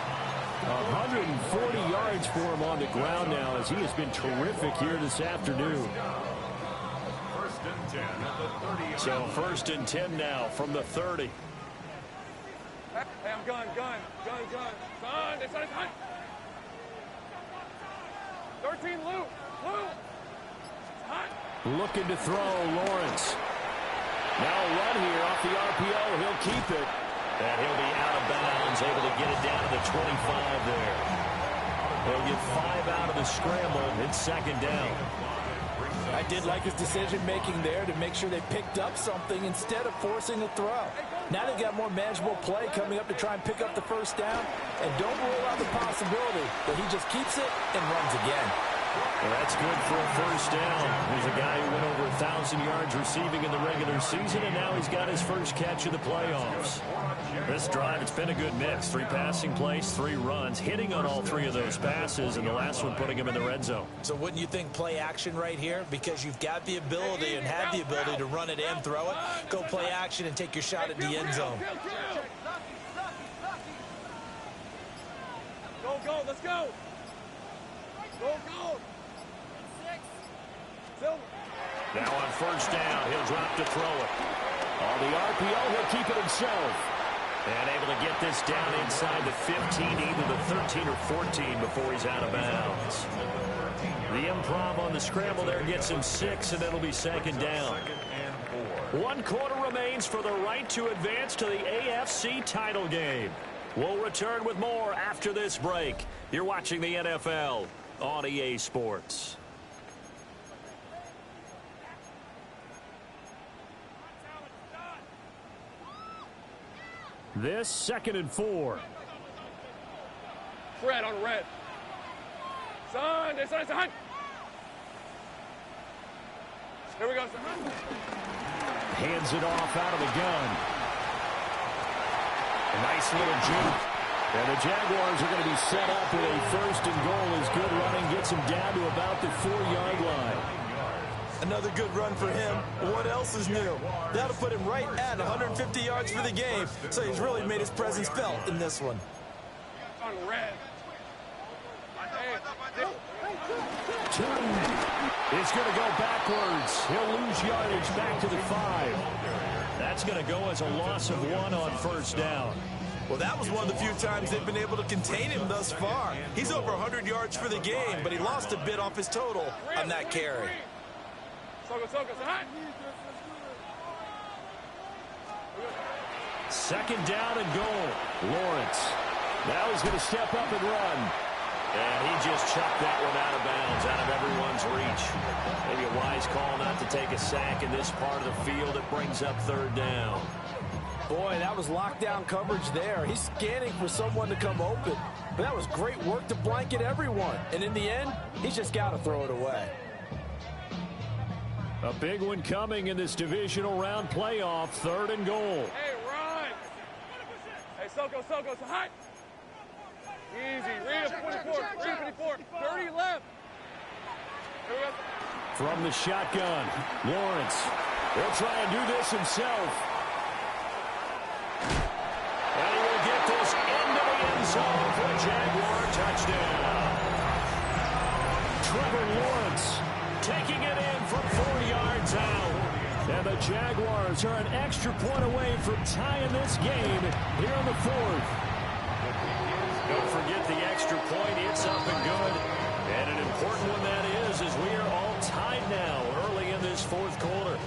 140 yards for him on the ground now as he has been terrific here this afternoon. First and 10 at the 30. So 1st and 10 now from the 30. Hey, I'm gun. Son, it's on. 13, Lou. Looking to throw, Lawrence. Now a run here off the RPO. He'll keep it. And he'll be out of bounds, able to get it down to the 25 there. They'll get 5 out of the scramble. It's 2nd down. I did like his decision-making there to make sure they picked up something instead of forcing a throw. Now they've got more manageable play coming up to try and pick up the first down. And don't rule out the possibility that he just keeps it and runs again. Well, that's good for a first down. Here's a guy who went over 1,000 yards receiving in the regular season, and now he's got his first catch of the playoffs. This drive, it's been a good mix. 3 passing plays, 3 runs, hitting on all 3 of those passes, and the last one putting him in the red zone. So wouldn't you think play action right here? Because you've got the ability and have the ability to run it and throw it. Go play action and take your shot at the end zone. Go, let's go. Go. Now on first down, he'll drop to throw it. On the RPO, he'll keep it himself. And able to get this down inside the 15, either the 13 or 14 before he's out of bounds. The improv on the scramble there gets him 6, and it'll be 2nd down. 1 quarter remains for the right to advance to the AFC title game. We'll return with more after this break. You're watching the NFL on EA Sports. This 2nd and 4. Fred on red. Son. Here we go, son. Hands it off out of the gun. A nice little juke. And the Jaguars are going to be set up with a 1st and goal as good running gets him down to about the 4-yard line. Another good run for him. What else is new? That'll put him right at 150 yards for the game. So he's really made his presence felt in this one. On red. It's going to go backwards. He'll lose yardage back to the 5. That's going to go as a loss of 1 on first down. Well, that was one of the few times they've been able to contain him thus far. He's over 100 yards for the game, but he lost a bit off his total on that carry. Second down and goal. Lawrence. Now he's going to step up and run. And he just chucked that one out of bounds, out of everyone's reach. Maybe a wise call not to take a sack in this part of the field. It brings up third down. Boy, that was lockdown coverage there. He's scanning for someone to come open. But that was great work to blanket everyone. And in the end, he's just got to throw it away. A big one coming in this divisional round playoff. Third and goal. Hey, run! Hey, Soko, so hot! Easy, read him, 24, 30 left. From the shotgun, Lawrence. He'll try and do this himself. And he will get this into the end zone for a Jaguar touchdown. Trevor Lawrence taking it in from 4 yards out. And the Jaguars are an extra point away from tying this game here in the fourth. Don't forget the extra point. It's up and good. And an important one that is, as we are all tied now early in this fourth quarter.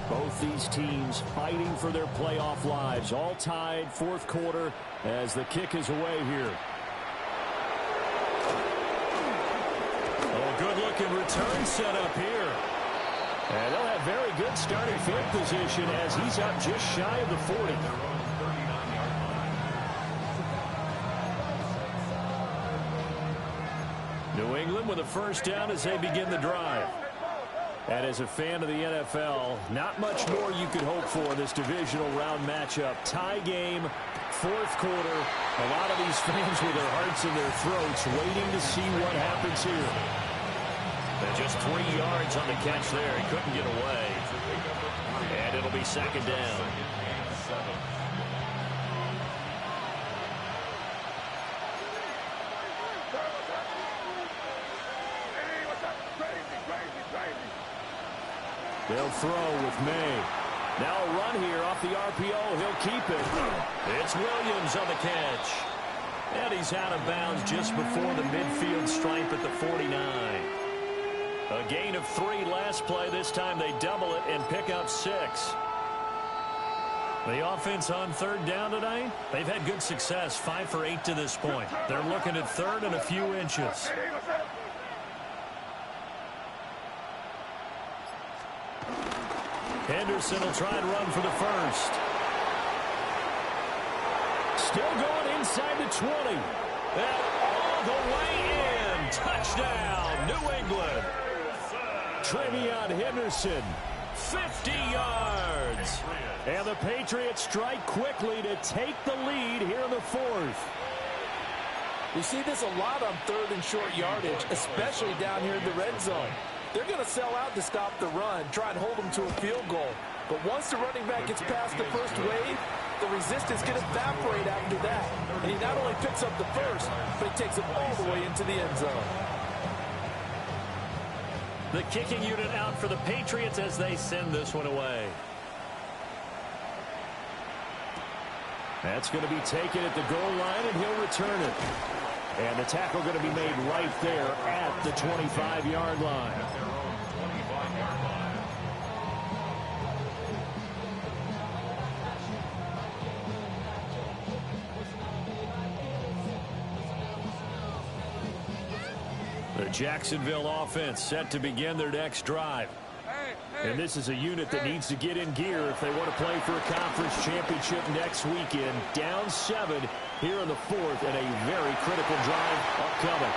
Both these teams fighting for their playoff lives. All tied, fourth quarter, as the kick is away here. Good-looking return set up here. And they'll have very good starting field position as he's up just shy of the 40. New England with a first down as they begin the drive. And as a fan of the NFL, not much more you could hope for in this divisional round matchup. Tie game, fourth quarter. A lot of these fans with their hearts in their throats waiting to see what happens here. And just 3 yards on the catch there. He couldn't get away. And it'll be second down. They'll throw with May. Now a run here off the RPO. He'll keep it. It's Williams on the catch. And he's out of bounds just before the midfield stripe at the 49. A gain of 3 last play. This time they double it and pick up 6. The offense on third down tonight, they've had good success, 5 for 8 to this point. They're looking at third and a few inches. Henderson will try and run for the first. Still going inside the 20. And all the way in. Touchdown, New England. Trevion Henderson, 50 yards. And the Patriots strike quickly to take the lead here in the fourth. We see this a lot on third and short yardage, especially down here in the red zone. They're going to sell out to stop the run, try and hold them to a field goal. But once the running back gets past the first wave, the resistance can evaporate after that. And he not only picks up the first, but he takes it all the way into the end zone. The kicking unit out for the Patriots as they send this one away. That's going to be taken at the goal line, and he'll return it. And the tackle going to be made right there at the 25-yard line. The Jacksonville offense set to begin their next drive. And this is a unit that needs to get in gear if they want to play for a conference championship next weekend. Down 7 here in the fourth, and a very critical drive upcoming.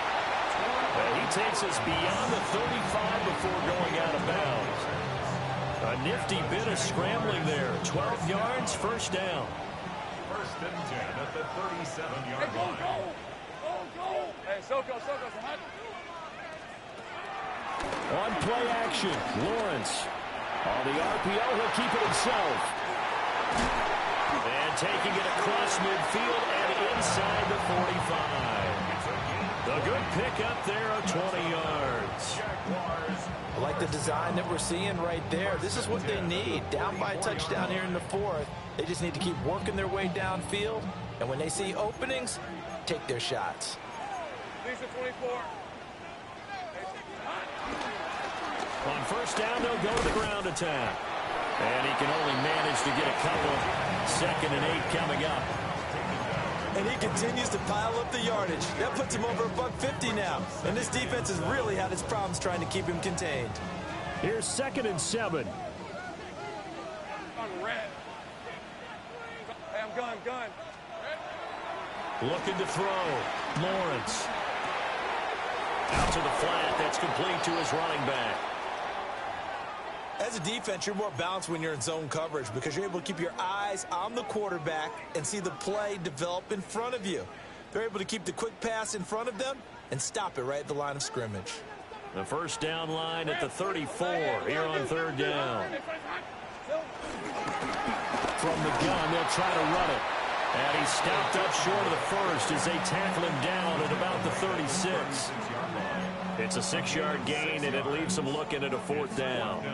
And he takes us beyond the 35 before going out of bounds. A nifty bit of scrambling there. 12 yards, first down. First and 10 at the 37-yard line. Go! Hey, Soko, hot. On play action, Lawrence. On the RPO, he'll keep it himself. And taking it across midfield and inside the 45. A good pickup there of 20 yards. I like the design that we're seeing right there. This is what they need. Down by a touchdown here in the fourth. They just need to keep working their way downfield. And when they see openings, take their shots. Lisa 24. On first down, they'll go to the ground attack. And he can only manage to get a couple. 2nd and 8 coming up. And he continues to pile up the yardage. That puts him over $150 now. And this defense has really had its problems trying to keep him contained. Here's 2nd and 7. On red. Hey, I'm gun. Looking to throw. Lawrence. Out to the flat. That's complete to his running back. As a defense, you're more balanced when you're in zone coverage because you're able to keep your eyes on the quarterback and see the play develop in front of you. They're able to keep the quick pass in front of them and stop it right at the line of scrimmage. The first down line at the 34 here on 3rd down. From the gun, they'll try to run it. And he's stopped up short of the first as they tackle him down at about the 36. It's a 6-yard gain, and it leaves them looking at a 4th down.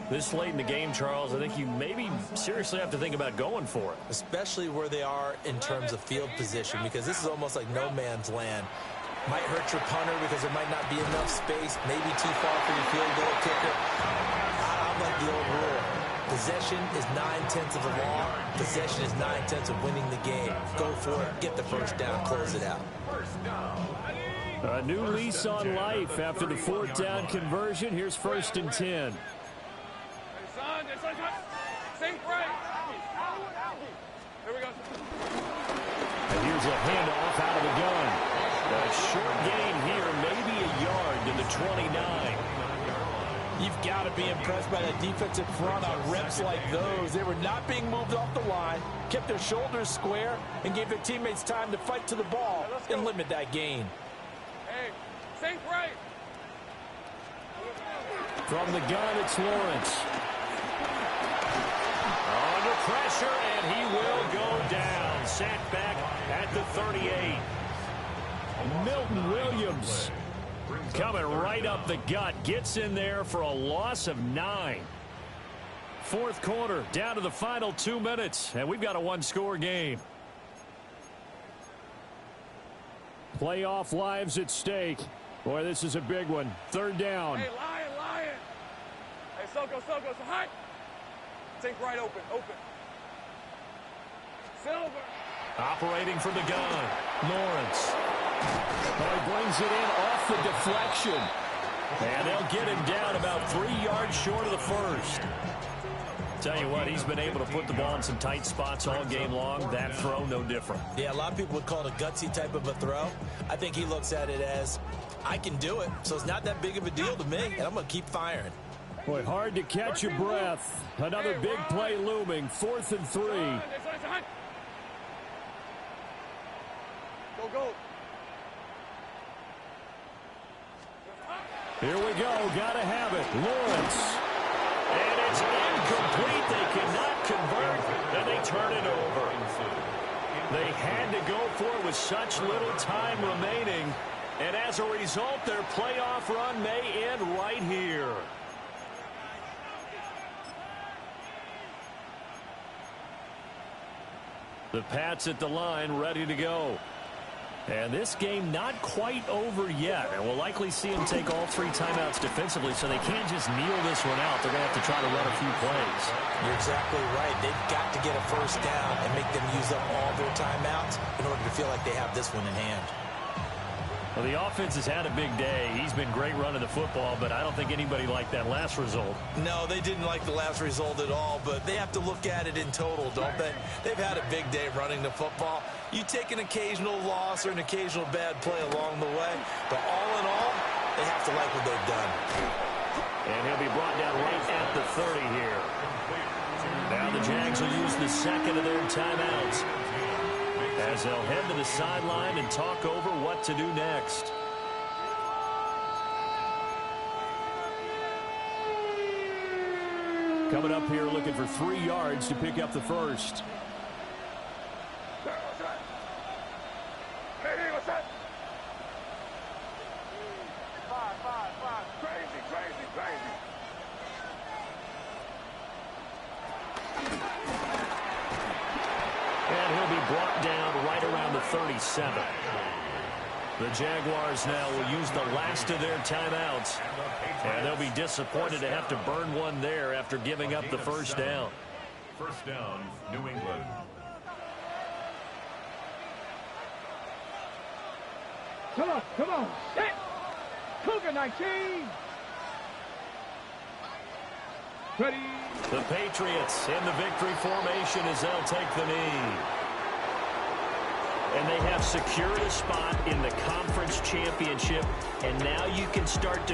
This late in the game, Charles, I think you maybe seriously have to think about going for it. Especially where they are in terms of field position, because this is almost like no man's land. Might hurt your punter because there might not be enough space, maybe too far for your field goal kicker. I like the old rule. Possession is 9/10 of the law. Possession is 9/10 of winning the game. Go for it, get the first down, close it out. A new lease on life after the 4th down conversion. Here's 1st and 10. Same right. Here we go. And here's a handoff out of the gun. A short gain here, maybe a yard to the 29. You've got to be impressed by that defensive front on reps like those. They were not being moved off the line, kept their shoulders square, and gave their teammates time to fight to the ball and limit that gain. Hey, same right. From the gun, it's Lawrence. Under pressure, and he will go down. Sacked back at the 38. Milton Williams coming right up the gut. Gets in there for a loss of 9. 4th quarter, down to the final 2 minutes, and we've got a 1-score game. Playoff lives at stake. Boy, this is a big one. 3rd down. Hey, Lion. Hey, Soko, so high. Think right, open. Silver. Operating from the gun. Lawrence. Oh, he brings it in off the deflection. And they'll get him down about 3 yards short of the first. Tell you what, he's been able to put the ball in some tight spots all game long. That throw, no different. Yeah, a lot of people would call it a gutsy type of a throw. I think he looks at it as, I can do it, so it's not that big of a deal to me, and I'm going to keep firing. Boy, hard to catch your breath. Another big play looming. 4th and 3. Go. Here we go. Got to have it. Lawrence. And it's incomplete. They cannot convert, and they turn it over. They had to go for it with such little time remaining. And as a result, their playoff run may end right here. The Pats at the line, ready to go. And this game not quite over yet. And we'll likely see them take all 3 timeouts defensively, so they can't just kneel this one out. They're going to have to try to run a few plays. You're exactly right. They've got to get a first down and make them use up all their timeouts in order to feel like they have this one in hand. Well, the offense has had a big day. He's been great running the football, but I don't think anybody liked that last result. No, they didn't like the last result at all, but they have to look at it in total, don't they? They've had a big day running the football. You take an occasional loss or an occasional bad play along the way, but all in all, they have to like what they've done. And he'll be brought down right at the 30 here. Now the Jags will use the second of their timeouts as they'll head to the sideline and talk over what to do next. Coming up here looking for 3 yards to pick up the first. brought down right around the 37. The Jaguars now will use the last of their timeouts. And they'll be disappointed to have to burn one there after giving up the first down. First down, New England. Come on. Set. Cougar 19. Ready. The Patriots in the victory formation as they'll take the knee. And they have secured a spot in the conference championship. And now you can start to